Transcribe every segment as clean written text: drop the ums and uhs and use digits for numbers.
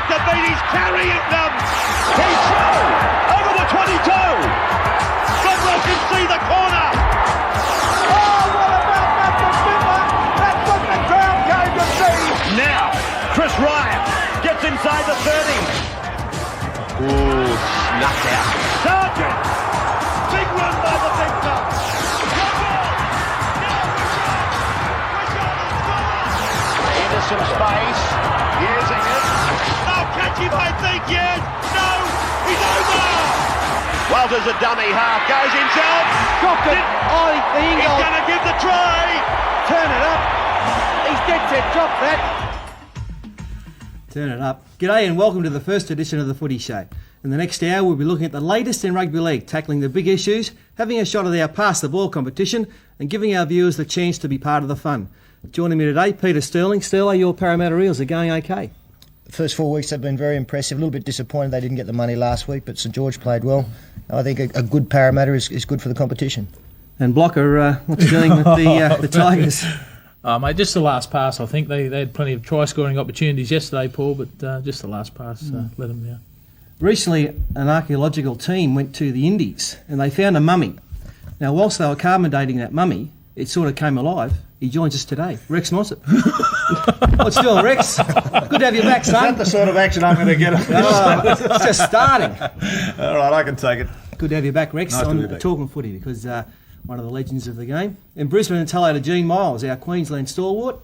at the beat, he's carrying them. He's through, over the 22. Goodwell can see the corner. Oh, what about that defender? That's what the crowd came to see. Now, Chris Ryan gets inside the 30. Ooh, snuffed out. Sargent, big run by the victor. Into some space, using it. They'll catch him, I think, yes. No, he's over. Walters a dummy half, goes himself. Dropped it. Oh, He's going to give the try. Turn it up. He's dead set. Drop that. Turn it up. G'day and welcome to the first edition of the Footy Show. In the next hour, we'll be looking at the latest in rugby league, tackling the big issues, having a shot at our Pass the Ball competition, and giving our viewers the chance to be part of the fun. Joining me today, Peter Sterling. Sterling, your Parramatta Eels are going okay. The first 4 weeks have been very impressive. A little bit disappointed they didn't get the money last week, but St George played well. I think a good Parramatta is good for the competition. And Blocker, what's doing with the Tigers? Mate, just the last pass, I think. They had plenty of try-scoring opportunities yesterday, Paul, but just the last pass let them down. Recently, an archaeological team went to the Indies and they found a mummy. Now, whilst they were carbon dating that mummy, it sort of came alive. He joins us today, Rex Mossop. What's doing, Rex? Good to have you back, son. Is that the sort of action I'm going to get on this? It's just starting. All right, I can take it. Good to have you back, Rex, Nice on to be back. Talking Footy, because one of the legends of the game. In Brisbane, and hello to Gene Miles, our Queensland stalwart.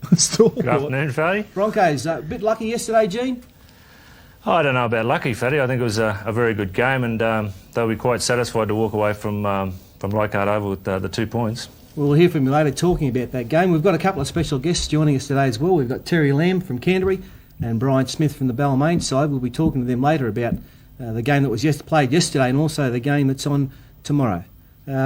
Good afternoon, Fatty. Broncos, a bit lucky yesterday, Gene? I don't know about lucky, Fatty. I think it was a very good game, and they'll be quite satisfied to walk away from Leichhardt Oval with the 2 points. We'll hear from you later talking about that game. We've got a couple of special guests joining us today as well. We've got Terry Lamb from Canterbury and Brian Smith from the Balmain side. We'll be talking to them later about the game that was played yesterday and also the game that's on tomorrow.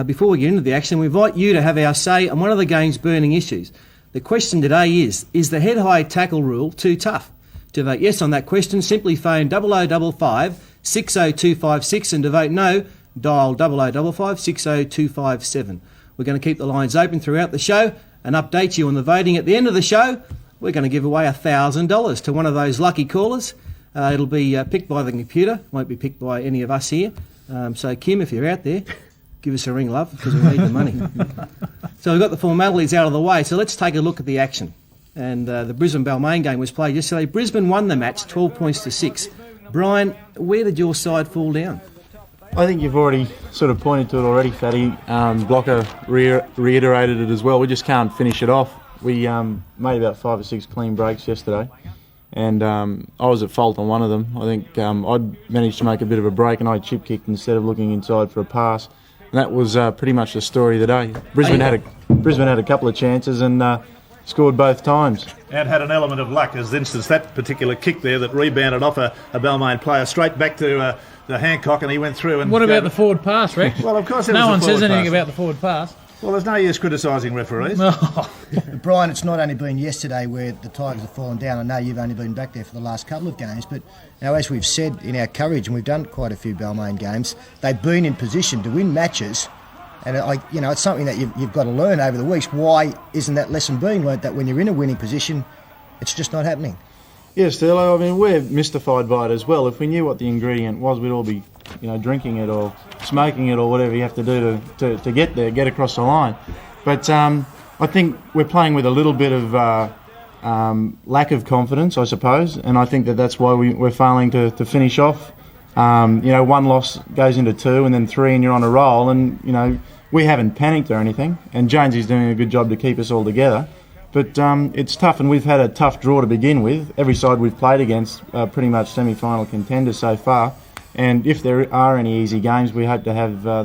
Before we get into the action, we invite you to have our say on one of the game's burning issues. The question today is the head-high tackle rule too tough? To vote yes on that question, simply phone 0055 60256, and to vote no, dial 0055 60257. We're going to keep the lines open throughout the show and update you on the voting. At the end of the show, we're going to give away $1,000 to one of those lucky callers. It'll be picked by the computer, won't be picked by any of us here. So, Kim, if you're out there, give us a ring, love, because we need the money. So we've got the formalities out of the way, so let's take a look at the action. And the Brisbane Balmain game was played yesterday. Brisbane won the match 12 points to 6. Brian, where did your side fall down? I think you've already sort of pointed to it already, Fatty. Blocker reiterated it as well. We just can't finish it off. We made about 5 or 6 clean breaks yesterday, and I was at fault on one of them. I think I'd managed to make a bit of a break and I chip kicked instead of looking inside for a pass. And that was pretty much the story of the day. Brisbane had a couple of chances and scored both times. And had an element of luck, as instance that particular kick there that rebounded off a Balmain player straight back to the Hancock, and he went through. And what about the forward pass, Rex? Well, of course, no one says anything about the forward pass. Well, there's no use criticising referees. No. Brian, it's not only been yesterday where the Tigers have fallen down. I know you've only been back there for the last couple of games, but as we've said in our coverage, and we've done quite a few Balmain games, they've been in position to win matches. And it's something that you've got to learn over the weeks. Why isn't that lesson being learnt, that when you're in a winning position, it's just not happening? Yes, Sterlo, I mean, we're mystified by it as well. If we knew what the ingredient was, we'd all be, drinking it or smoking it or whatever you have to do to get there, get across the line. But I think we're playing with a little bit of lack of confidence, I suppose, and I think that's why we're failing to finish off. One loss goes into 2 and then 3 and you're on a roll, and, we haven't panicked or anything, and Jonesy's doing a good job to keep us all together. But it's tough, and we've had a tough draw to begin with. Every side we've played against pretty much semi-final contenders so far. And if there are any easy games, we hope to have the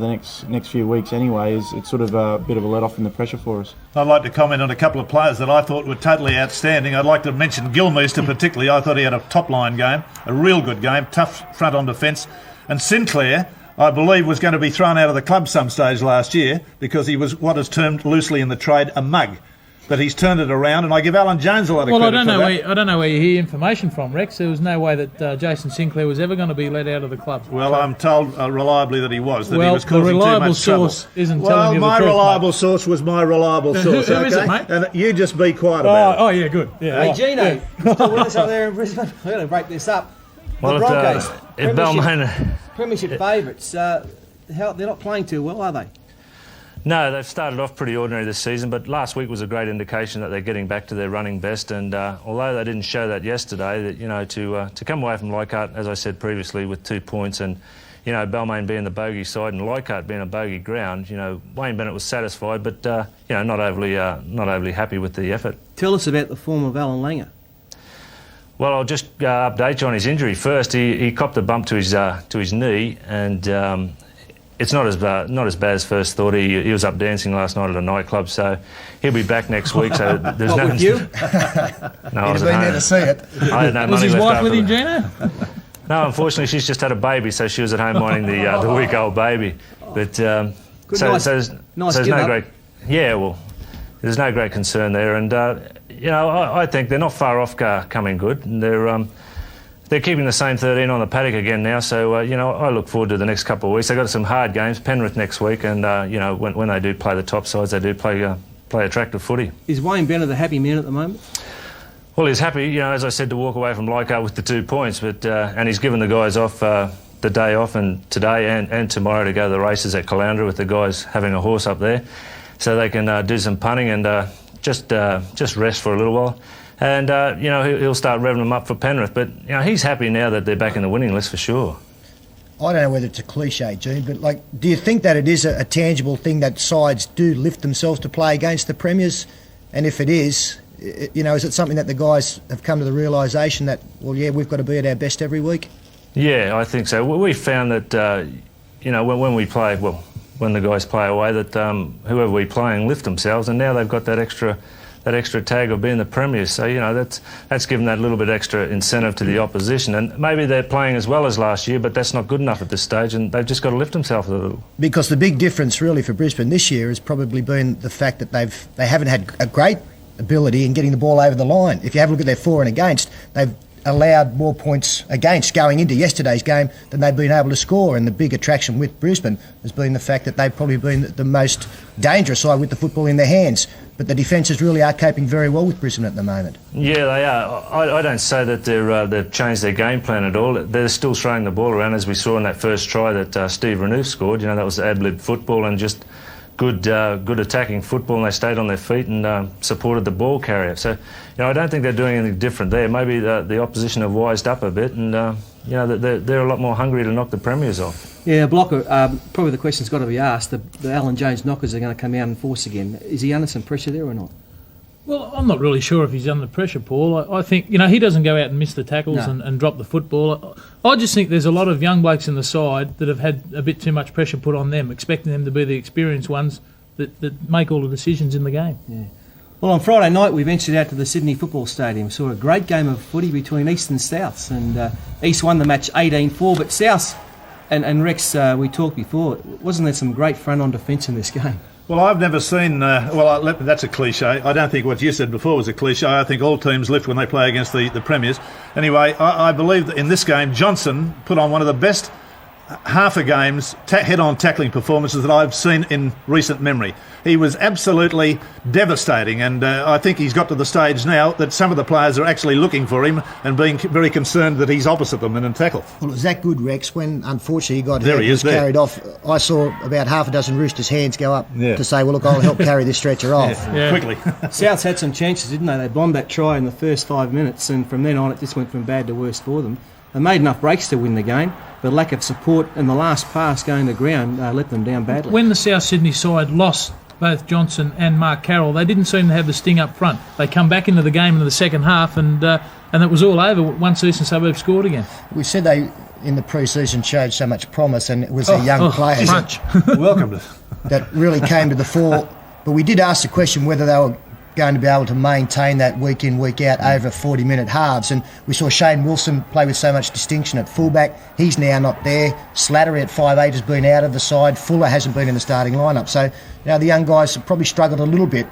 next few weeks anyway. It's sort of a bit of a let-off in the pressure for us. I'd like to comment on a couple of players that I thought were totally outstanding. I'd like to mention Gilmeister particularly. I thought he had a top-line game, a real good game, tough front on defence. And Sinclair, I believe, was going to be thrown out of the club some stage last year because he was what is termed loosely in the trade a mug. but he's turned it around, and I give Alan Jones a lot of Well, credit I for that. don't know where you hear information from, Rex. There was no way that Jason Sinclair was ever going to be let out of the club. Well, I'm told reliably that he was. That Well, he was the causing too reliable much trouble. source isn't telling you the my truth, reliable mate. source was my reliable source. Who is okay? it, mate? And you just be quiet about it. Oh, yeah, good. Yeah, Hey, right. Gino, still with us up there in Brisbane? We're going to break this up. Well, the Broncos, if Balmain... premiership favourites, they're not playing too well, are they? No, they've started off pretty ordinary this season, but last week was a great indication that they're getting back to their running best. And although they didn't show that yesterday, that to come away from Leichhardt, as I said previously, with 2 points, and Balmain being the bogey side and Leichhardt being a bogey ground, Wayne Bennett was satisfied, but not overly happy with the effort. Tell us about the form of Alan Langer. Well, I'll just update you on his injury first. He copped a bump to his knee, and it's not as bad as first thought. He was up dancing last night at a nightclub, so he'll be back next week. So there's no. With you? No, I was He'd at have been there home. to see it. I had no Was money his left wife after with him, that. Gino? No, unfortunately, she's just had a baby, so she was at home minding the week-old baby. But Nice there's give no up. great. Yeah, well, there's no great concern there, and I think they're not far off coming good, and they're keeping the same 13 on the paddock again now, so I look forward to the next couple of weeks. They've got some hard games, Penrith next week, and when they do play the top sides, they do play attractive footy. Is Wayne Bennett a happy man at the moment? Well, he's happy, as I said, to walk away from Leichhardt with the 2 points, but and he's given the guys off the day off and today and tomorrow to go to the races at Caloundra with the guys having a horse up there, so they can do some punting and just rest for a little while. And, he'll start revving them up for Penrith. But, he's happy now that they're back in the winning list for sure. I don't know whether it's a cliche, Gene, but do you think that it is a tangible thing that sides do lift themselves to play against the premiers? And if it is, is it something that the guys have come to the realisation that, well, yeah, we've got to be at our best every week? Yeah, I think so. We found that, when we play, well, when the guys play away, that whoever we're playing lift themselves, and now they've got that extra tag of being the premiers. So, that's given that little bit extra incentive to the opposition. And maybe they're playing as well as last year, but that's not good enough at this stage, and they've just got to lift themselves a little. Because the big difference really for Brisbane this year has probably been the fact that they haven't had a great ability in getting the ball over the line. If you have a look at their for and against, they've allowed more points against going into yesterday's game than they've been able to score, and the big attraction with Brisbane has been the fact that they've probably been the most dangerous side with the football in their hands. But the defences really are coping very well with Brisbane at the moment. Yeah, they are. I don't say that they've changed their game plan at all. They're still throwing the ball around, as we saw in that first try that Steve Renouf scored. That was ad-lib football and just good attacking football, and they stayed on their feet and supported the ball carrier. So, I don't think they're doing anything different there. Maybe the opposition have wised up a bit, and they're a lot more hungry to knock the premiers off. Yeah, Blocker, probably the question's got to be asked. The Alan Jones knockers are going to come out in force again. Is he under some pressure there or not? Well, I'm not really sure if he's under pressure, Paul. I think, he doesn't go out and miss the tackles and drop the football. I just think there's a lot of young blokes in the side that have had a bit too much pressure put on them, expecting them to be the experienced ones that make all the decisions in the game. Yeah. Well, on Friday night we ventured out to the Sydney Football Stadium, saw a great game of footy between East and Souths, and East won the match 18-4, but Souths and Rex, we talked before, wasn't there some great front on defence in this game? Well, I've never seen... that's a cliche. I don't think what you said before was a cliche. I think all teams lift when they play against the premiers. Anyway, I believe that in this game, Johnson put on one of the best half a game's head-on tackling performances that I've seen in recent memory. He was absolutely devastating, and I think he's got to the stage now that some of the players are actually looking for him and being very concerned that he's opposite them in a tackle. Well, it was that good, Rex, when unfortunately he got carried off. I saw about half a dozen Roosters' hands go up to say, well, look, I'll help carry this stretcher off. Quickly. Souths had some chances, didn't they? They bombed that try in the first 5 minutes, and from then on it just went from bad to worse for them. They made enough breaks to win the game, but lack of support and the last pass going to ground let them down badly. When the South Sydney side lost both Johnson and Mark Carroll, they didn't seem to have the sting up front. They come back into the game in the second half, and it was all over once Eastern Suburbs scored again. We said they, in the pre-season, showed so much promise, and it was the young players Welcome. that really came to the fore. But we did ask the question whether they were going to be able to maintain that week in, week out over 40-minute halves. And we saw Shane Wilson play with so much distinction at fullback. He's now not there. Slattery at 5'8" has been out of the side. Fuller hasn't been in the starting lineup. So, the young guys have probably struggled a little bit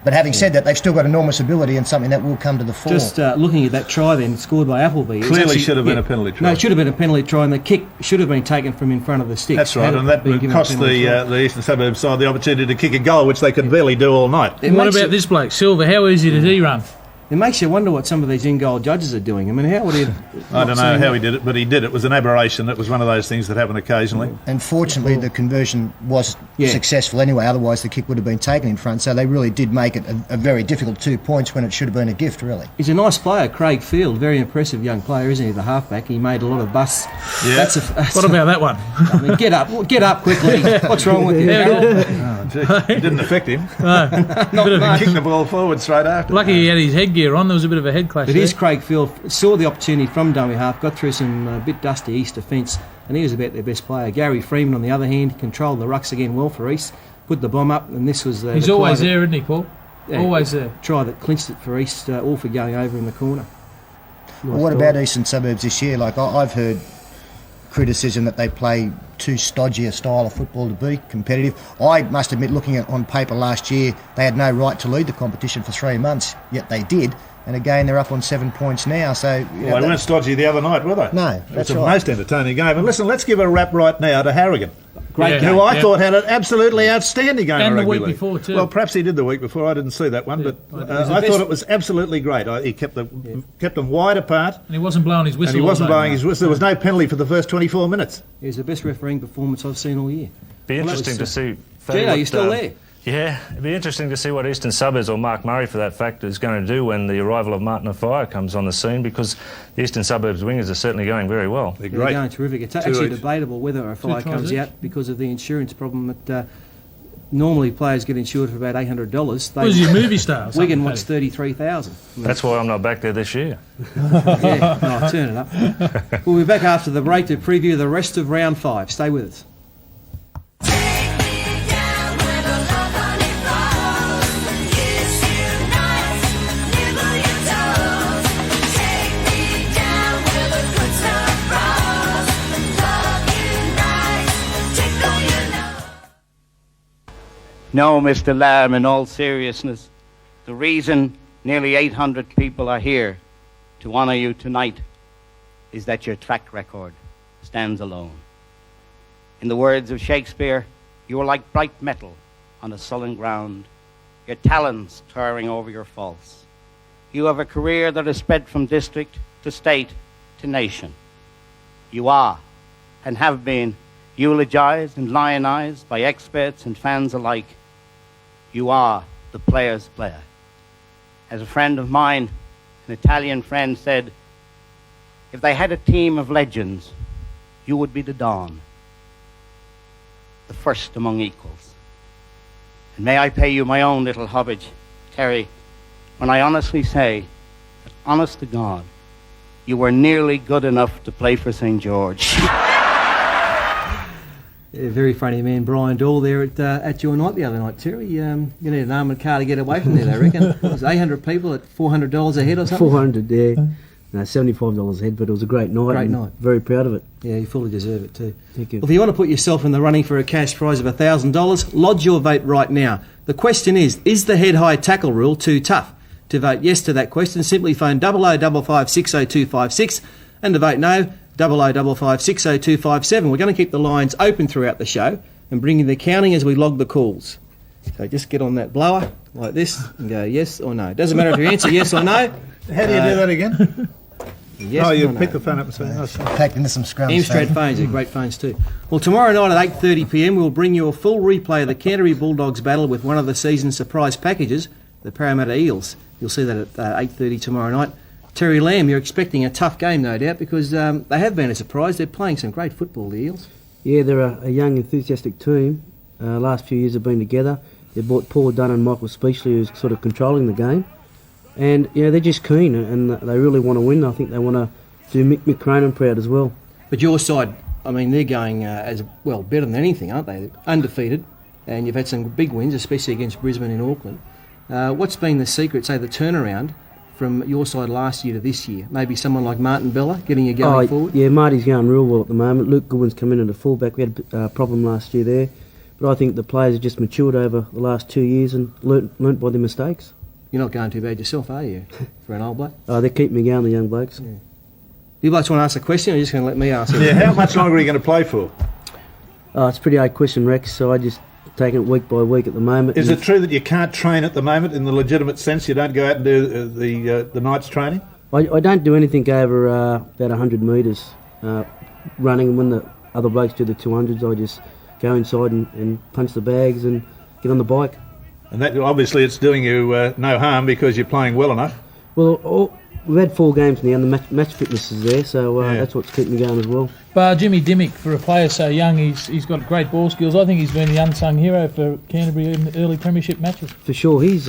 But having said that, they've still got enormous ability and something that will come to the fore. Just looking at that try then, scored by Appleby. Clearly should have been a penalty try. No, it should have been a penalty try, and the kick should have been taken from in front of the stick. That's right, and that would cost the Eastern Suburbs side the opportunity to kick a goal, which they could barely do all night. What about this bloke, Silver? How easy did he run? It makes you wonder what some of these in-goal judges are doing. I mean, how would he... I don't know how he did it, but he did. It was an aberration. It was one of those things that happen occasionally. And fortunately, the conversion was successful anyway. Otherwise, the kick would have been taken in front. So they really did make it a very difficult 2 points when it should have been a gift, really. He's a nice player, Craig Field. Very impressive young player, isn't he? The halfback. He made a lot of busts. Yeah. What about that one? I mean, get up quickly. What's wrong with you? Oh, gee, it didn't affect him. He kicked the ball forward straight after. Lucky he had his headgear on. There was a bit of a head clash. It is Craig Field. Saw the opportunity from dummy half, got through some bit dusty East defence, and he was about their best player. Gary Freeman, on the other hand, controlled the rucks again well for East, put the bomb up, and this was... He's always there, isn't he, Paul? Yeah, always there. Try that clinched it for East, all for going over in the corner. Well, what about Eastern Suburbs this year? Like, I've heard criticism that they play too stodgy a style of football to be competitive. I must admit, looking at on paper last year, they had no right to lead the competition for 3 months, yet they did. And again, they're up on 7 points now. So they weren't stodgy the other night, were they? No, that's right. It was a most entertaining game. And listen, let's give a rap right now to Harrigan. Great game. Who I thought had an absolutely outstanding game. And of the rugby week league. before too. Well, perhaps he did the week before. I didn't see that one, but I thought it was absolutely great. He kept them wide apart. And he wasn't blowing his whistle. And he wasn't blowing his whistle. There was no penalty for the first 24 minutes. It was the best refereeing performance I've seen all year. Be interesting to see. Gino, you're still there? Yeah, it'd be interesting to see what Eastern Suburbs, or Mark Murray for that fact, is going to do when the arrival of Martin Afire comes on the scene, because the Eastern Suburbs wingers are certainly going very well. They're going terrific. It's actually debatable whether Afire comes out because of the insurance problem that normally players get insured for about $800. Who's your movie star? Wigan wants $33,000. That's why I'm not back there this year. Yeah, no, turn it up. We'll be back after the break to preview the rest of round 5. Stay with us. No, Mr. Lamb, in all seriousness, the reason nearly 800 people are here to honour you tonight is that your track record stands alone. In the words of Shakespeare, you are like bright metal on a sullen ground, your talents towering over your faults. You have a career that has spread from district to state to nation. You are, and have been, eulogised and lionised by experts and fans alike. You are the player's player. As a friend of mine, an Italian friend, said, if they had a team of legends, you would be the Don, the first among equals. And may I pay you my own little homage, Terry, when I honestly say that, honest to God, you were nearly good enough to play for St. George. Yeah, very funny man, Brian Dall there at your night the other night, Terry. You need an armoured car to get away from there, they reckon. It was 800 people at $400 a head or something? 400, yeah. No, $75 a head, but it was a great night. Great night. Very proud of it. Yeah, you fully deserve it too. Thank you. Well, if you want to put yourself in the running for a cash prize of $1,000, lodge your vote right now. The question is the head-high tackle rule too tough? To vote yes to that question, simply phone 0055 60256, and to vote no, 0055 60257. We're going to keep the lines open throughout the show and bring in the counting as we log the calls. So just get on that blower like this and go yes or no. Doesn't matter if you answer yes or no. How do you do that again? Yes you or no. pick the phone up and say, Packed into some scrums. Amstrad phones are great phones too. Well, tomorrow night at 8:30pm, we'll bring you a full replay of the Canterbury Bulldogs battle with one of the season's surprise packages, the Parramatta Eels. You'll see that at 8:30 tomorrow night. Terry Lamb, you're expecting a tough game, no doubt, because they have been a surprise. They're playing some great football, the Eels. Yeah, they're a young, enthusiastic team. Last few years have been together. They brought Paul Dunn and Michael Speechley, who's sort of controlling the game. And, they're just keen, and they really want to win. I think they want to do Mick Cronin proud as well. But your side, I mean, they're going as well, better than anything, aren't they? Undefeated, and you've had some big wins, especially against Brisbane in Auckland. What's been the secret, say the turnaround, from your side last year to this year? Maybe someone like Martin Bella getting you going forward? Yeah, Marty's going real well at the moment. Luke Goodwin's come in at a fullback. We had a problem last year there. But I think the players have just matured over the last 2 years and learnt by their mistakes. You're not going too bad yourself, are you, for an old bloke? They keep me going, the young blokes. Yeah. You blokes want to ask a question, or are you just going to let me ask it? Yeah, how much longer are you going to play for? It's a pretty hard question, Rex, so I just take it week by week at the moment. Is it true that you can't train at the moment in the legitimate sense? You don't go out and do the night's training? I don't do anything over about 100 metres running. When the other blokes do the 200s, I just go inside and punch the bags and get on the bike. And that obviously it's doing you no harm because you're playing well enough. Well, we've had 4 games now, and the match fitness is there, so that's what's keeping me going as well. But Jimmy Dimmick, for a player so young, he's got great ball skills. I think he's been the unsung hero for Canterbury in the early premiership matches. For sure, he's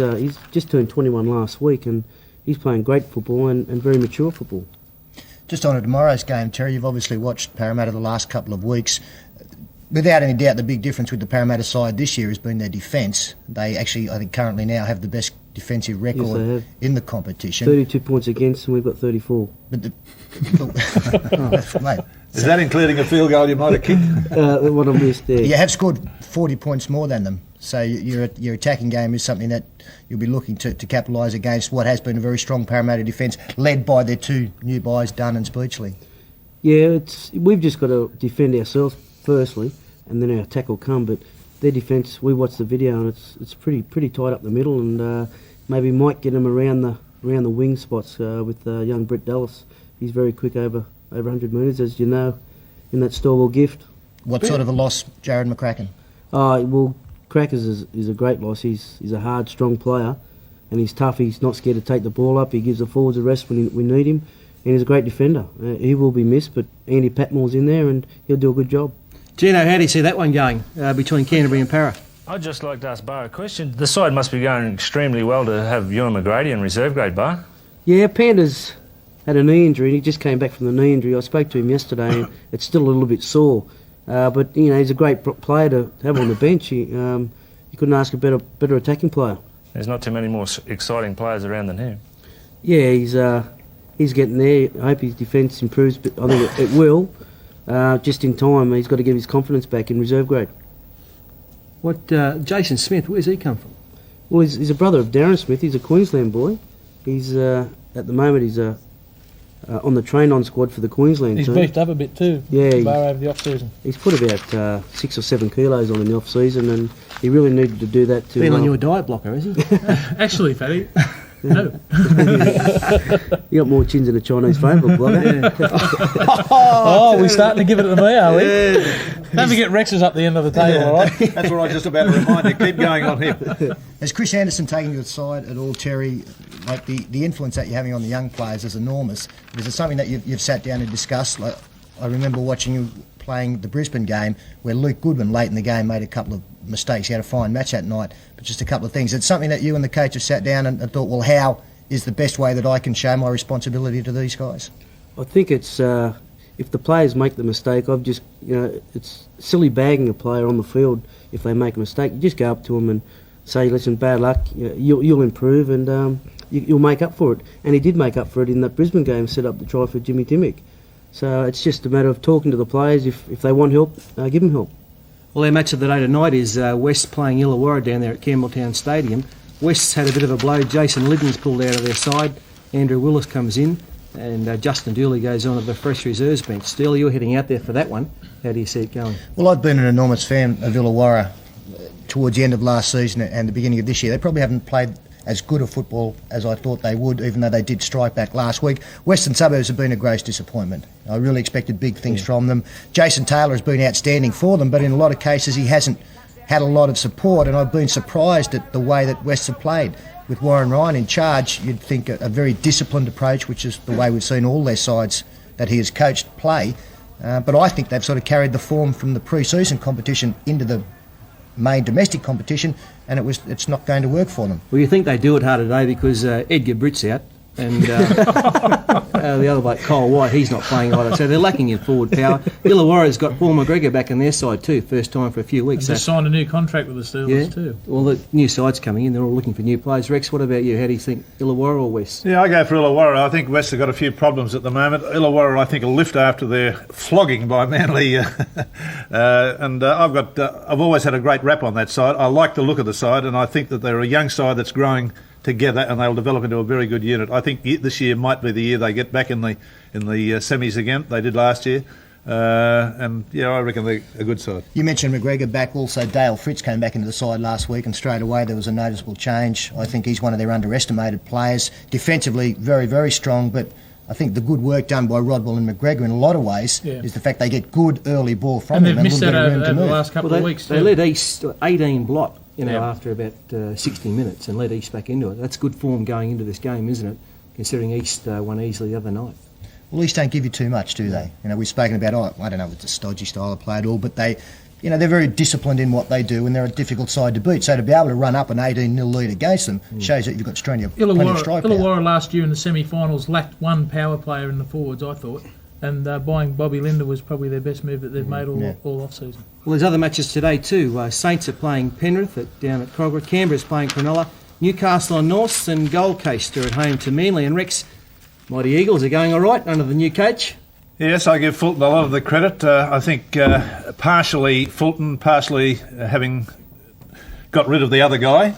just turned 21 last week, and he's playing great football and very mature football. Just on to tomorrow's game, Terry, you've obviously watched Parramatta the last couple of weeks. Without any doubt, the big difference with the Parramatta side this year has been their defence. They actually, I think, currently now have the best defensive record in the competition. 32 points against, and we've got 34. But mate, Is that including a field goal you might have kicked? What I missed there. you have scored 40 points more than them. So your attacking game is something that you'll be looking to capitalise against what has been a very strong Parramatta defence, led by their 2 new buys, Dunn and Speechley. Yeah, we've just got to defend ourselves firstly, and then our attack will come. But their defence, we watched the video, and it's pretty tight up the middle, and maybe might get them around the wing spots with young Brett Dallas. He's very quick over 100 metres, as you know, in that Storwell gift. What sort of a loss, Jared McCracken? Well, Crackers is a great loss. He's a hard, strong player, and he's tough. He's not scared to take the ball up. He gives the forwards a rest when we need him, and he's a great defender. He will be missed, but Andy Patmore's in there, and he'll do a good job. Gino, how do you see that one going between Canterbury and Para? I'd just like to ask Bar a question. The side must be going extremely well to have Ewan McGrady in reserve grade, Bar. Yeah, Panda's had a knee injury, and he just came back from the knee injury. I spoke to him yesterday, and it's still a little bit sore. But he's a great player to have on the bench. You couldn't ask a better attacking player. There's not too many more exciting players around than him. Yeah, he's getting there. I hope his defence improves, but I think it will. Just in time, he's got to get his confidence back in reserve grade. What Jason Smith? Where's he come from? Well, he's a brother of Darren Smith. He's a Queensland boy. He's at the moment he's on the train-on squad for the Queensland team. He's beefed up a bit too. Yeah, Bar over the off-season. He's put about 6 or 7 kilos on in the off-season, and he really needed to do that to... Been on your diet blocker, is he? Actually, Fatty, no. You got more chins than a Chinese favourite blocker. Oh, we're starting to give it to me, are we? Don't forget Rex is up the end of the table, all right? That's what I was just about to remind you. Keep going on here. Has Chris Anderson taken you aside at all, Terry? Like the influence that you're having on the young players is enormous. Is it something that you've sat down and discussed? Like, I remember watching you playing the Brisbane game where Luke Goodwin late in the game made a couple of mistakes. He had a fine match that night, but just a couple of things. It's something that you and the coach have sat down and thought, well, how is the best way that I can show my responsibility to these guys? I think it's if the players make the mistake, it's silly bagging a player on the field if they make a mistake. You just go up to them and say, listen, bad luck, you'll improve, and you'll make up for it. And he did make up for it in that Brisbane game, set up the try for Jimmy Dimmick. So it's just a matter of talking to the players. If they want help, give them help. Well, our match of the day tonight is West playing Illawarra down there at Campbelltown Stadium. West's had a bit of a blow. Jason Liddon's pulled out of their side. Andrew Willis comes in, and Justin Dooley goes on to the fresh reserves bench. Steele, you're heading out there for that one. How do you see it going? Well, I've been an enormous fan of Illawarra towards the end of last season and the beginning of this year. They probably haven't played as good a football as I thought they would, even though they did strike back last week. Western Suburbs have been a gross disappointment. I really expected big things from them. Jason Taylor has been outstanding for them, but in a lot of cases he hasn't had a lot of support, and I've been surprised at the way that Wests have played. With Warren Ryan in charge, you'd think a very disciplined approach, which is the way we've seen all their sides that he has coached play. But I think they've sort of carried the form from the pre-season competition into the main domestic competition, and it's not going to work for them. Well, you think they do it hard today because Edgar Britt's out, and The other bloke, Cole White, he's not playing either. So they're lacking in forward power. Illawarra's got Paul McGregor back in their side too, first time for a few weeks. Just signed a new contract with the Steelers too. Well, the new side's coming in. They're all looking for new players. Rex, what about you? How do you think, Illawarra or West? Yeah, I go for Illawarra. I think West have got a few problems at the moment. Illawarra, I think, will lift after their flogging by Manly. I've always had a great rap on that side. I like the look of the side, and I think that they're a young side that's growing together, and they'll develop into a very good unit. I think this year might be the year they get back in the semis again. They did last year. I reckon they're a good side. You mentioned McGregor back. Also, Dale Fritz came back into the side last week, and straight away there was a noticeable change. I think he's one of their underestimated players. Defensively, very, very strong, but I think the good work done by Rodwell and McGregor in a lot of ways is the fact they get good early ball from them. And they've missed that over the last couple of weeks. They led East 18 blot, after about 60 minutes, and led East back into it. That's good form going into this game, isn't it? Considering East won easily the other night. Well, East don't give you too much, do they? We've spoken about, I don't know if it's a stodgy style of play at all, but they're very disciplined in what they do, and they're a difficult side to beat. So to be able to run up an 18-0 lead against them shows that you've got plenty of strike power. Illawarra last year in the semi-finals lacked one power player in the forwards, I thought, and buying Bobby Linder was probably their best move that they've made all off-season. Well, there's other matches today too. Saints are playing Penrith down at Crogra. Canberra's playing Cronulla. Newcastle on Norths, and Gold Coast are at home to Manly. And Rex, Mighty Eagles are going all right under the new coach. Yes, I give Fulton a lot of the credit. I think partially Fulton, partially having got rid of the other guy.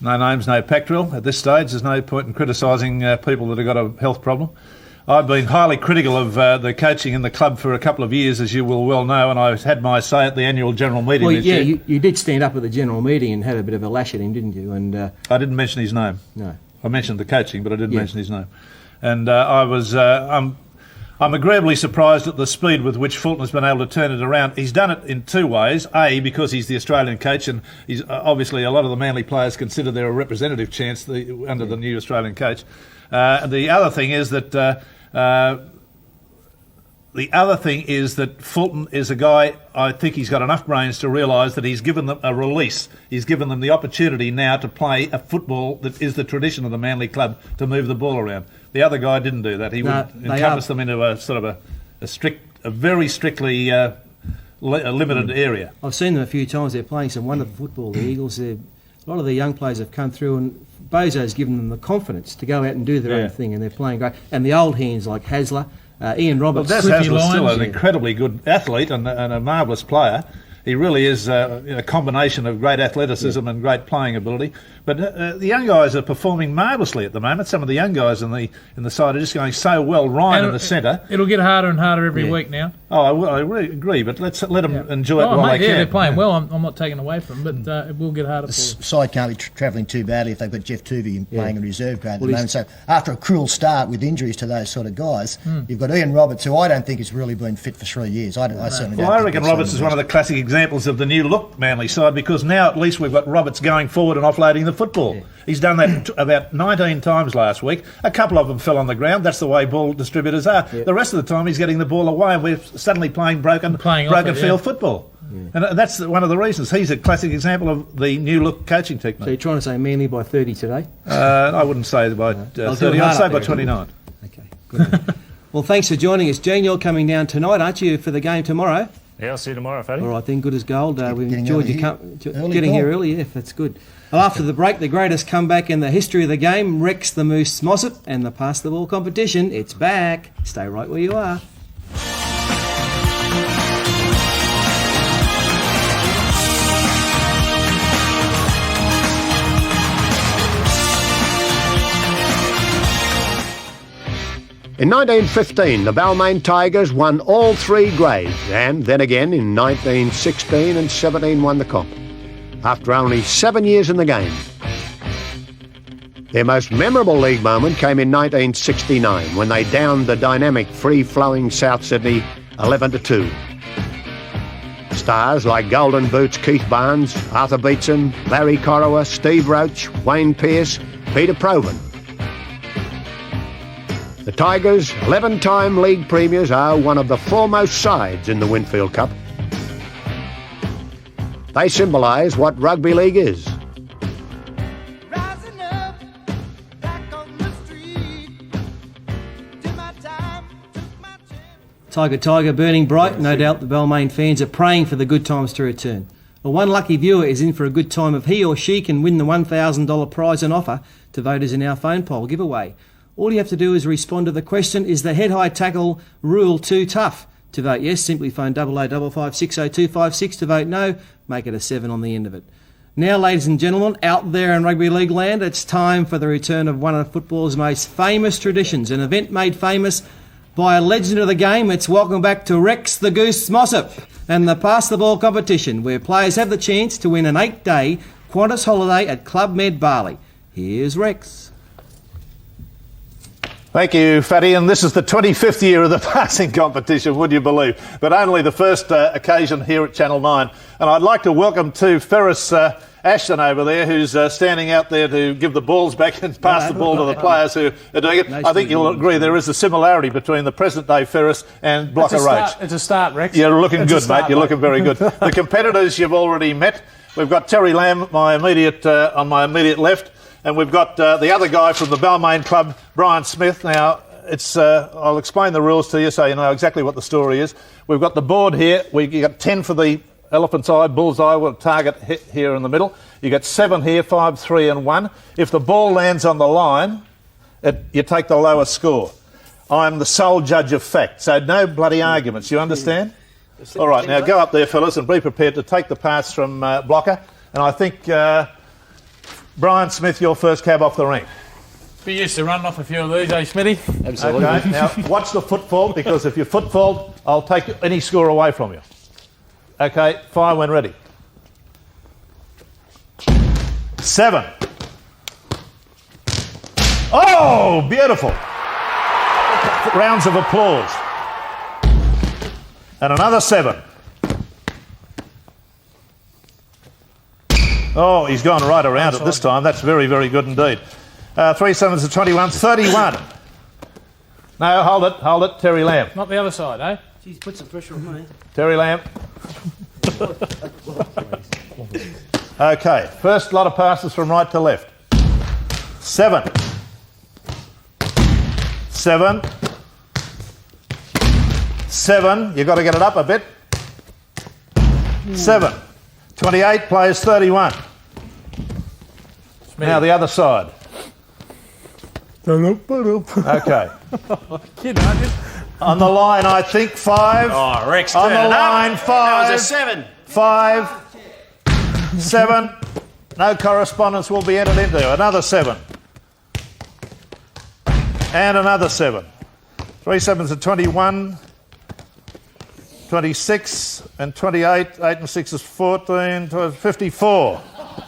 No names, no pectoral. At this stage, there's no point in criticising people that have got a health problem. I've been highly critical of the coaching in the club for a couple of years, as you will well know, and I had my say at the annual general meeting this year. You did stand up at the general meeting and had a bit of a lash at him, didn't you? And I didn't mention his name. No. I mentioned the coaching, but I didn't mention his name. And I'm agreeably surprised at the speed with which Fulton has been able to turn it around. He's done it in two ways. A, because he's the Australian coach, and he's obviously a lot of the Manly players consider they're a representative chance under the new Australian coach. The other thing is that Fulton is a guy, I think he's got enough brains to realise that he's given them a release. He's given them the opportunity now to play a football that is the tradition of the Manly club, to move the ball around. The other guy didn't do that. He would encompass them into a sort of a very strictly limited area. I've seen them a few times. They're playing some wonderful football, the Eagles. A lot of the young players have come through, and Bozo's given them the confidence to go out and do their own thing, and they're playing great. And the old hands like Hasler, Ian Roberts. Well, Hasler's still an incredibly good athlete and a marvellous player. He really is a combination of great athleticism and great playing ability. But the young guys are performing marvellously at the moment. Some of the young guys in the side are just going so well. Ryan in the centre. It'll get harder and harder every week now. Oh, I really agree, but let's let them enjoy it while they can. Yeah, they're playing well. I'm not taking away from them, but it will get harder for them. The side can't be travelling too badly if they've got Jeff Tuvey playing in reserve grade at the moment. So after a cruel start with injuries to those sort of guys, you've got Ian Roberts, who I don't think has really been fit for 3 years. I certainly don't. I reckon Roberts is one of the classic examples of the new look Manly side, because now at least we've got Roberts going forward and offloading the football. Yeah. He's done that about 19 times last week. A couple of them fell on the ground. That's the way ball distributors are. Yeah. The rest of the time he's getting the ball away, and we're suddenly playing broken field football. Yeah. And that's one of the reasons. He's a classic example of the new look coaching technique. So you're trying to say Manly by 30 today? I wouldn't say by 30. I'd say by 29. Okay, good. Well, thanks for joining us, Gene. You're coming down tonight, aren't you, for the game tomorrow? Yeah, I'll see you tomorrow, Fatty. All right then, good as gold. We've enjoyed you getting here early. Yeah, that's good. Well, after the break, the greatest comeback in the history of the game, Rex the Moose Mossop, and the Pass the Ball competition. It's back. Stay right where you are. In 1915, the Balmain Tigers won all three grades, and then again in 1916 and 17 won the comp, after only 7 years in the game. Their most memorable league moment came in 1969, when they downed the dynamic, free-flowing South Sydney 11-2. Stars like Golden Boots Keith Barnes, Arthur Beetson, Larry Corrower, Steve Roach, Wayne Pearce, Peter Provan. The Tigers, 11-time league premiers, are one of the foremost sides in the Winfield Cup. They symbolise what rugby league is. Tiger, burning bright. No doubt the Balmain fans are praying for the good times to return. Well, one lucky viewer is in for a good time if he or she can win the $1,000 prize and offer to voters in our phone poll giveaway. All you have to do is respond to the question, is the head-high tackle rule too tough? To vote yes, simply phone 8855 60256. To vote no, make it a 7 on the end of it. Now, ladies and gentlemen, out there in rugby league land, it's time for the return of one of football's most famous traditions, an event made famous by a legend of the game. It's welcome back to Rex the Goose Mossop and the Pass the Ball competition, where players have the chance to win an 8-day Qantas holiday at Club Med Bali. Here's Rex. Thank you, Fatty. And this is the 25th year of the passing competition, would you believe? But only the first occasion here at Channel 9. And I'd like to welcome to Ferris Ashton over there, who's standing out there to give the balls back and pass the ball to the players who are doing it. I think you'll agree there is a similarity between the present-day Ferris and Blocker Roach. It's a start, Rex. You're looking good, mate. You're looking very good. The competitors you've already met. We've got Terry Lamb, on my immediate left. And we've got the other guy from the Balmain club, Brian Smith. Now, I'll explain the rules to you so you know exactly what the story is. We've got the board here. You got 10 for the elephant's eye, bullseye, with a target hit here in the middle. You got 7 here, 5, 3 and 1. If the ball lands on the line, you take the lowest score. I'm the sole judge of fact, so no bloody arguments. You understand? All right, now go up there, fellas, and be prepared to take the pass from Blocker. And I think... Brian Smith, your first cab off the rank. Be used to running off a few of these, eh, Smitty? Absolutely. Okay, now watch the footfall, because if you footfall, I'll take any score away from you. Okay, fire when ready. 7. Oh, beautiful. Rounds of applause. And another 7. Oh, he's gone right around it this time. That's very, very good indeed. 3 7s are 21, 31. No, hold it. Terry Lamb. Not the other side, eh? Jeez, put some pressure on me. Terry Lamb. Okay, first lot of passes from right to left. 7. 7. 7. You've got to get it up a bit. 7. 28 plays 31. Now the other side. Okay. Kidding, aren't you? On the line, I think 5. Oh, Rex, on the line, 5. That was a 7. 5. 7. No correspondence will be entered into. Another 7. And another 7. 3 7s are 21. 26 and 28, 8 and 6 is 14, 54.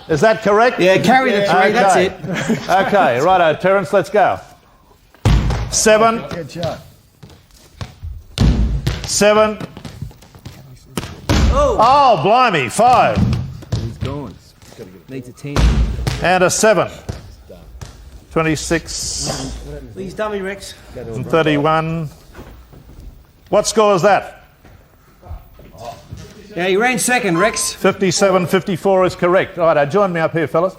Is that correct? Yeah, carry the 3, okay. that's it. Okay, righto, Terence, let's go. 7. Good shot. 7. Oh, blimey, 5. He's gone. Needs a 10. And a 7. 26 Please dummy, Rex. and 31. What score is that? Yeah, he ran second, Rex. 57, 54 is correct. Righto, join me up here, fellas.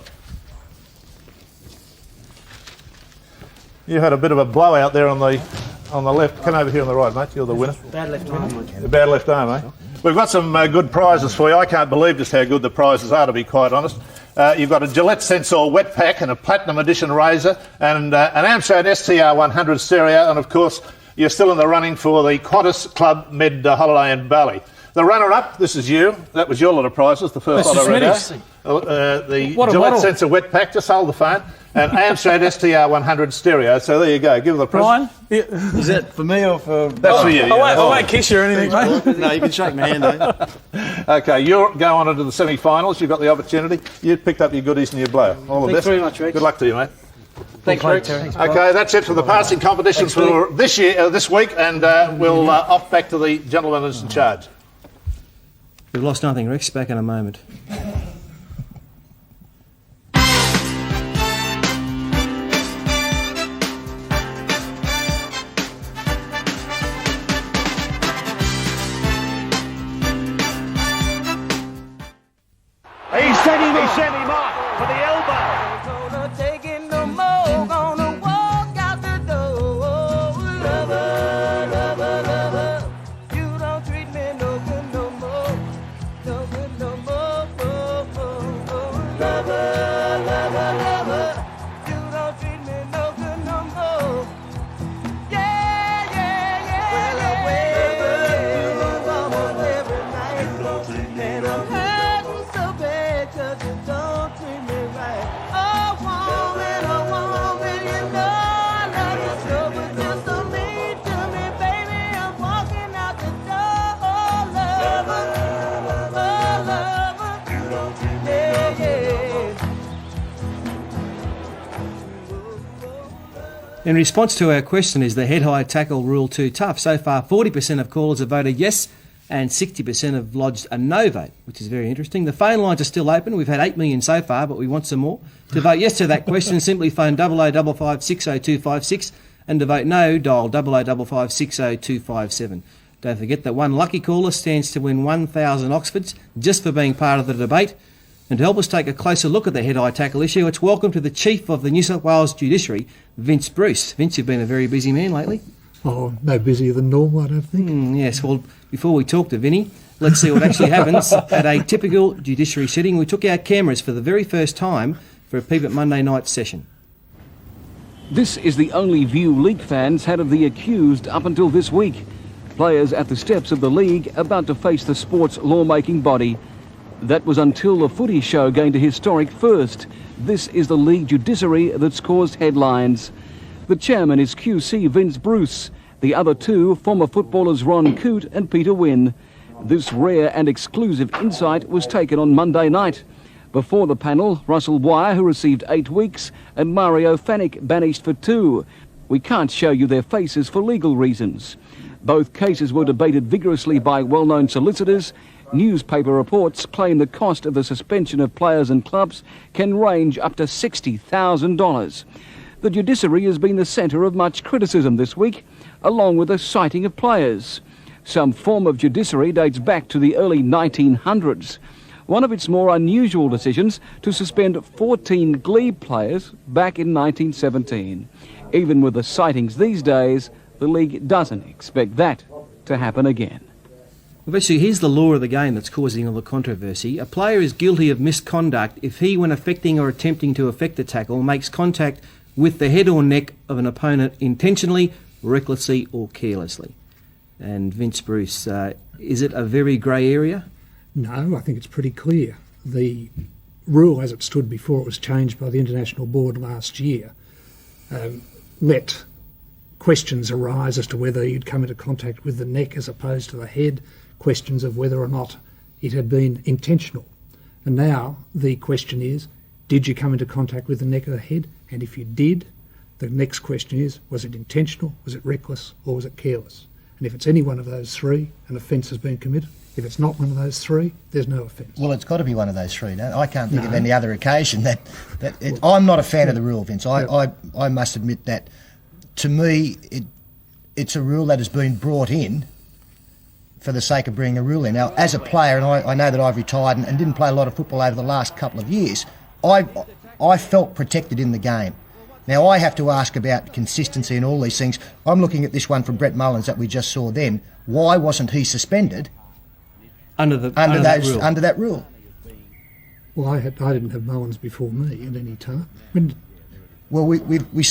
You had a bit of a blowout there on the left. Come over here on the right, mate. You're the winner. Bad left arm, mate. The bad left arm, eh? We've got some good prizes for you. I can't believe just how good the prizes are, to be quite honest. You've got a Gillette Sensor wet pack and a Platinum Edition razor and an Amstrad STR 100 stereo, and of course you're still in the running for the Qantas Club Med holiday in Bali. The runner-up, this is you. That was your lot of prizes, the first lot I read out. The Gillette Sensor wet pack, just hold the phone, and Amstrad STR 100 stereo. So there you go. Give them the present. Brian? Is that for me or for... That's for you. I won't kiss you or anything, mate. No, you can shake my hand, though. Okay, you'll go on into the semi-finals. You've got the opportunity. You picked up your goodies and your blow. All the best. Thanks very much, Rex. Good luck to you, mate. Thanks, Rex. Okay, that's it for the passing competitions for this week, and we'll off back to the gentleman who's in charge. We've lost nothing, Rex. Back in a moment. He sent him off for the elbow. Taking no more, gonna walk out the door. Lover, lover, lover, In response to our question, is the head-high tackle rule too tough? So far, 40% of callers have voted yes, and 60% have lodged a no vote, which is very interesting. The phone lines are still open. We've had 8 million so far, but we want some more. To vote yes to that question, simply phone 0055 60256, and to vote no, dial 0055 60257. Don't forget that one lucky caller stands to win 1,000 Oxfords just for being part of the debate. And to help us take a closer look at the head-high tackle issue, it's welcome to the Chief of the New South Wales Judiciary, Vince Bruce. Vince, you've been a very busy man lately. Oh, no busier than normal, I don't think. Yes, well, before we talk to Vinny, let's see what actually happens at a typical judiciary sitting. We took our cameras for the very first time for a peep at Monday night's session. This is the only view league fans had of the accused up until this week. Players at the steps of the league about to face the sport's lawmaking body. That was until the Footy Show gained a historic first. This is the league judiciary that's caused headlines. The chairman is QC Vince Bruce. The other two, former footballers Ron Coote and Peter Wynne. This rare and exclusive insight was taken on Monday night. Before the panel, Russell Wire, who received 8 weeks, and Mario Fanick banished for 2. We can't show you their faces for legal reasons. Both cases were debated vigorously by well-known solicitors. Newspaper reports claim the cost of the suspension of players and clubs can range up to $60,000. The judiciary has been the centre of much criticism this week, along with the citing of players. Some form of judiciary dates back to the early 1900s. One of its more unusual decisions to suspend 14 glebe players back in 1917. Even with the sightings these days, the league doesn't expect that to happen again. Well, actually, here's the law of the game that's causing all the controversy. A player is guilty of misconduct if he, when affecting or attempting to effect a tackle, makes contact with the head or neck of an opponent intentionally, recklessly or carelessly. And Vince Bruce, is it a very grey area? No, I think it's pretty clear. The rule as it stood before it was changed by the International Board last year let questions arise as to whether you'd come into contact with the neck as opposed to the head, questions of whether or not it had been intentional. And now the question is, did you come into contact with the neck or the head? And if you did, the next question is, was it intentional, was it reckless, or was it careless? And if it's any one of those three, an offence has been committed. If it's not one of those three, there's no offence. Well, it's got to be one of those three. No? I can't think of any other occasion I'm not a fan of the rule, Vince. I must admit that, to me, it's a rule that has been brought in for the sake of bringing a rule in. Now, as a player, and I know that I've retired and didn't play a lot of football over the last couple of years, I felt protected in the game. Now, I have to ask about consistency and all these things. I'm looking at this one from Brett Mullins that we just saw then. Why wasn't he suspended under that rule? Well, I didn't have Mullins before me at any time. Well, we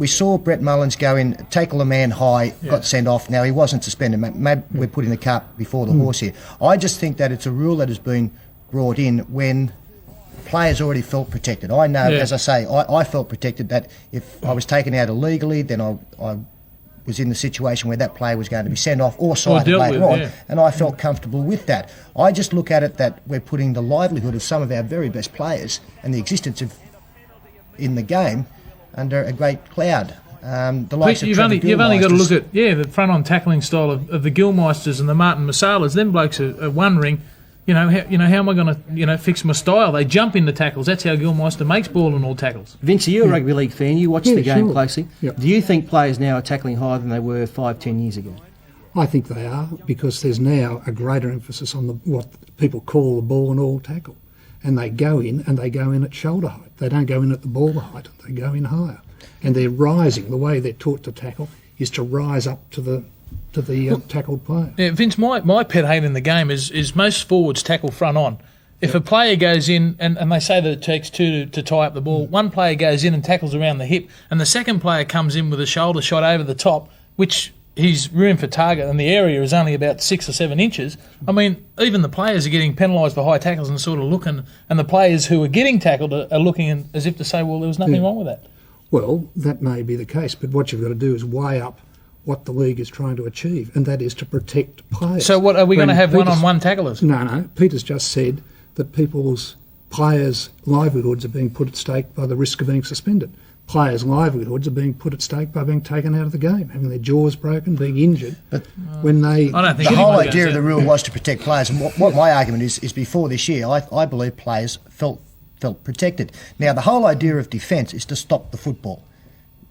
saw Brett Mullins go in, tackle a man high, got sent off. Now, he wasn't suspended. Maybe we're putting the cart before the horse here. I just think that it's a rule that has been brought in when players already felt protected. I know, as I say, I felt protected that if I was taken out illegally, then I was in the situation where that player was going to be sent off or cited later on, and I felt comfortable with that. I just look at it that we're putting the livelihood of some of our very best players and the existence of in the game under a great cloud. The likes of you've only got to look at the front-on tackling style of the Gilmeisters and the Martin Masalas. Them blokes are wondering, how am I going to fix my style? They jump into tackles. That's how Gilmeister makes ball and all tackles. Vince, you're a rugby league fan. You watch the game closely. Yep. Do you think players now are tackling higher than they were 5-10 years ago? I think they are, because there's now a greater emphasis on what people call the ball and all tackle. And they go in at shoulder height. They don't go in at the ball height. They go in higher. And they're rising. The way they're taught to tackle is to rise up to the tackled player. Yeah, Vince, my pet hate in the game is most forwards tackle front on. If a player goes in, and they say that it takes two to tie up the ball, one player goes in and tackles around the hip, and the second player comes in with a shoulder shot over the top, which he's room for target, and the area is only about 6 or 7 inches. I mean, even the players are getting penalised for high tackles and sort of looking, and the players who are getting tackled are looking as if to say, well, there was nothing wrong with that. Well, that may be the case, but what you've got to do is weigh up what the league is trying to achieve, and that is to protect players. So what, are we going to have one-on-one tacklers? No. Peter's just said that players' livelihoods are being put at stake by the risk of being suspended. players' livelihoods are being put at stake by being taken out of the game, having their jaws broken, being injured. But when they... I don't think the whole anyone idea goes of the out. rule was to protect players, and what my argument is before this year, I believe players felt protected. Now, the whole idea of defence is to stop the football.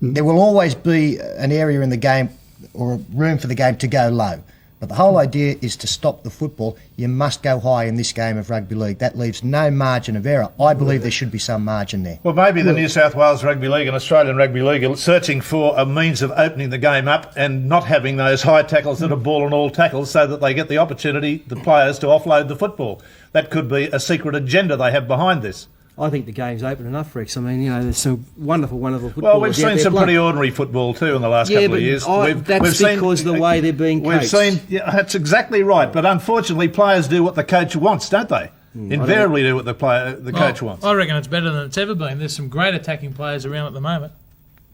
There will always be an area in the game or room for the game to go low. But the whole idea is to stop the football. You must go high in this game of rugby league. That leaves no margin of error. I believe there should be some margin there. Well, maybe the New South Wales Rugby League and Australian Rugby League are searching for a means of opening the game up and not having those high tackles that are ball and all tackles, so that they get the opportunity, the players, to offload the football. That could be a secret agenda they have behind this. I think the game's open enough, Rex. I mean, there's some wonderful football. Well, we've seen some pretty ordinary football too in the last couple of years. That's because of the way they're being coached. That's exactly right. But unfortunately, players do what the coach wants, don't they? Invariably do what the coach wants. I reckon it's better than it's ever been. There's some great attacking players around at the moment,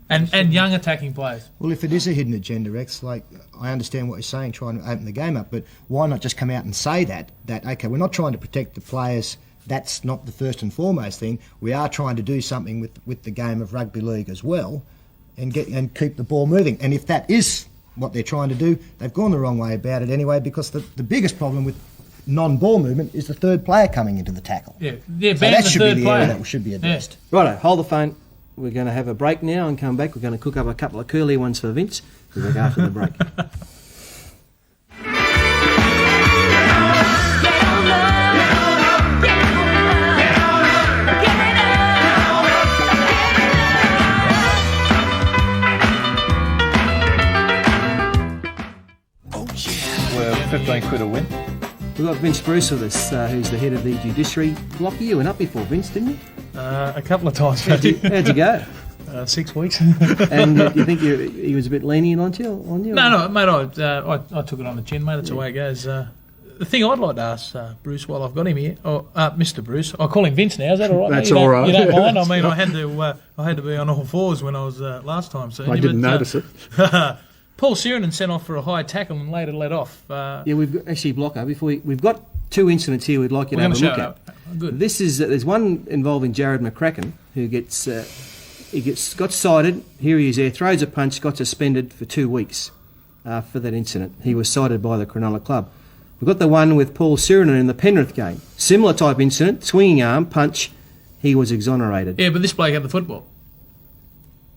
and young attacking players. Well, if it is a hidden agenda, Rex, I understand what you're saying, trying to open the game up, but why not just come out and say that okay, we're not trying to protect the players. That's not the first and foremost thing. We are trying to do something with the game of rugby league as well, and keep the ball moving. And if that is what they're trying to do, they've gone the wrong way about it anyway. Because the biggest problem with non-ball movement is the third player coming into the tackle. Yeah, so that should be the area that should be addressed. Yeah. Righto, hold the phone. We're going to have a break now and come back. We're going to cook up a couple of curly ones for Vince. We'll go after the break. Well, 15 quid a win. We've got Vince Bruce with us, who's the head of the Judiciary. Lockie, you went up before, Vince, didn't you? A couple of times. How'd you go? 6 weeks. And you think he was a bit lenient on you? No, mate, I took it on the chin, mate. That's the way it goes. The thing I'd like to ask Bruce while I've got him here, Mr. Bruce, I call him Vince now. Is that all right? That's all right. You don't mind? I mean, I had to be on all fours when I was last time. So I didn't notice it. Paul Sirenen sent off for a high tackle and later let off. Yeah, we've got, actually, Blocker, we've got two incidents here we'd like you to have a look at. Good. This is there's one involving Jared McCracken who got cited. Here he is there, throws a punch, got suspended for 2 weeks for that incident. He was cited by the Cronulla club. We've got the one with Paul Sirenen in the Penrith game. Similar type incident, swinging arm, punch. He was exonerated. Yeah, but this bloke had the football.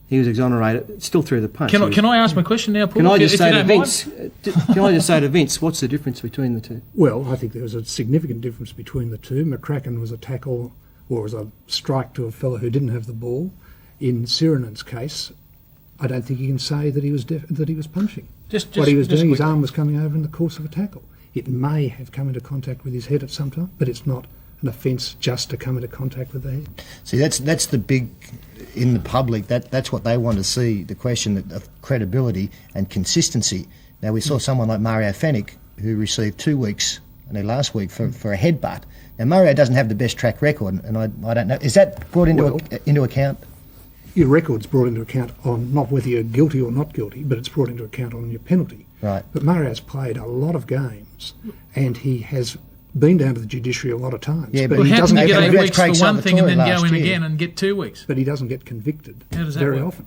He was exonerated, still threw the punch. Can I ask my question now, Paul? Can I just say to Vince, what's the difference between the two? Well, I think there was a significant difference between the two. McCracken was a tackle, or was a strike to a fellow who didn't have the ball. In Sirenen's case, I don't think you can say that he was punching. What he was doing, his arm was coming over in the course of a tackle. It may have come into contact with his head at some time, but it's not an offence just to come into contact with the head. See, that's the big, in the public, that's what they want to see, the question of credibility and consistency. Now, we saw someone like Mario Fennick, who received 2 weeks, last week, for a headbutt. Now, Mario doesn't have the best track record, and I don't know. Is that brought into account? Your record's brought into account on not whether you're guilty or not guilty, but it's brought into account on your penalty. Right. But Mario's played a lot of games, and he has been down to the judiciary a lot of times. Yeah, but he doesn't get 8 weeks for one thing and then go in again and get 2 weeks. But he doesn't get convicted very often.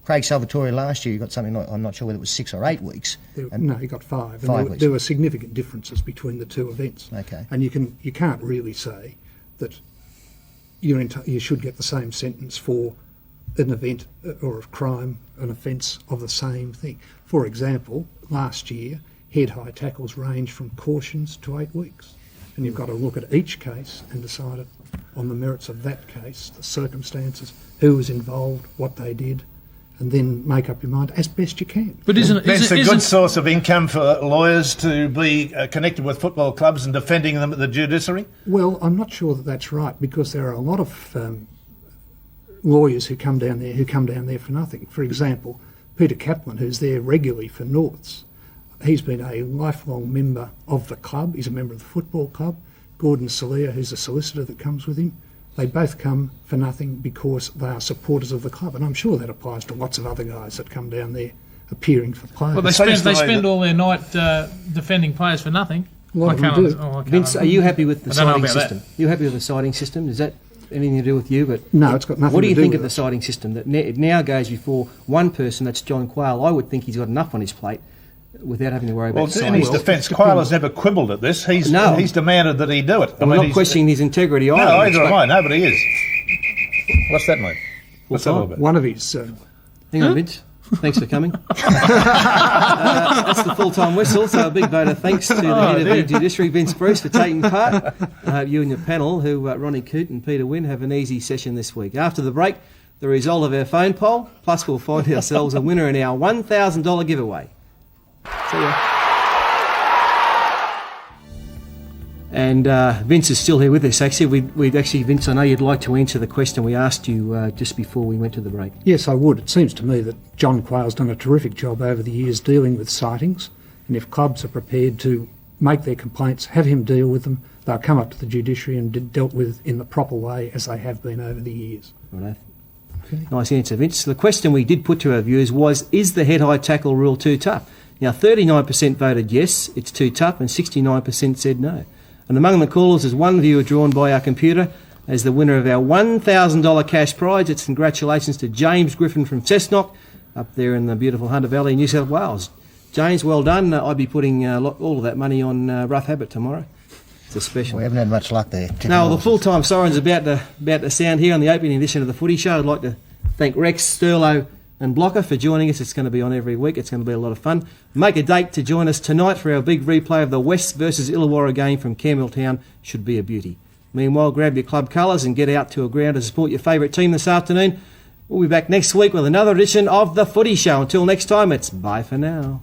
Craig Salvatore last year, he got something like, I'm not sure whether it was 6 or 8 weeks. No, he got 5. Weeks. There were significant differences between the two events. Okay. And you can't really say that you should get the same sentence for an event or a crime, an offence of the same thing. For example, last year, head-high tackles range from cautions to 8 weeks. And you've got to look at each case and decide it on the merits of that case, the circumstances, who was involved, what they did, and then make up your mind as best you can. But it's a good source of income for lawyers to be connected with football clubs and defending them at the judiciary? Well, I'm not sure that that's right, because there are a lot of lawyers who come down there for nothing. For example, Peter Kaplan, who's there regularly for Norths, he's been a lifelong member of the club. He's a member of the football club. Gordon Salia, who's a solicitor that comes with him, they both come for nothing because they are supporters of the club. And I'm sure that applies to lots of other guys that come down there appearing for players. Well, they spend all their night defending players for nothing. A lot of them do. Vince, are you happy with the citing system? You happy with the citing system? Is that anything to do with you, but No, it's got nothing what do to you do think with of the it. siding system that it now goes before one person? That's John Quayle. I would think he's got enough on his plate without having to worry Well, about in siding. his defence, Quayle has never quibbled at this. He's demanded that he do it. I'm not questioning his integrity either. No, either am I. No, but he is. What's that mean? What's that all about? One of his... Hang on, Vince. Thanks for coming. That's the full-time whistle, so a big vote of thanks to the head of the Judiciary, Vince Bruce, for taking part. I hope you and your panel, who Ronnie Coote and Peter Wynn, have an easy session this week. After the break, the result of our phone poll, plus we'll find ourselves a winner in our $1,000 giveaway. See ya. And Vince is still here with us. Actually, Vince, I know you'd like to answer the question we asked you just before we went to the break. Yes, I would. It seems to me that John Quayle's done a terrific job over the years dealing with sightings, and if clubs are prepared to make their complaints, have him deal with them, they'll come up to the Judiciary and dealt with in the proper way as they have been over the years. Right. Okay. Nice answer, Vince. The question we did put to our viewers was, is the head-high tackle rule too tough? Now, 39% voted yes, it's too tough, and 69% said no. And among the callers is one viewer drawn by our computer as the winner of our $1,000 cash prize. It's congratulations to James Griffin from Cessnock, up there in the beautiful Hunter Valley, New South Wales. James, well done. I'd be putting all of that money on Rough Habit tomorrow. It's a special. We haven't had much luck there. No, the full-time siren's about to sound here on the opening edition of the Footy Show. I'd like to thank Rex, Sterlo and Blocker for joining us. It's going to be on every week. It's going to be a lot of fun. Make a date to join us tonight for our big replay of the West versus Illawarra game from Campbelltown. Should be a beauty. Meanwhile, grab your club colours and get out to a ground to support your favourite team this afternoon. We'll be back next week with another edition of the Footy Show. Until next time, it's bye for now.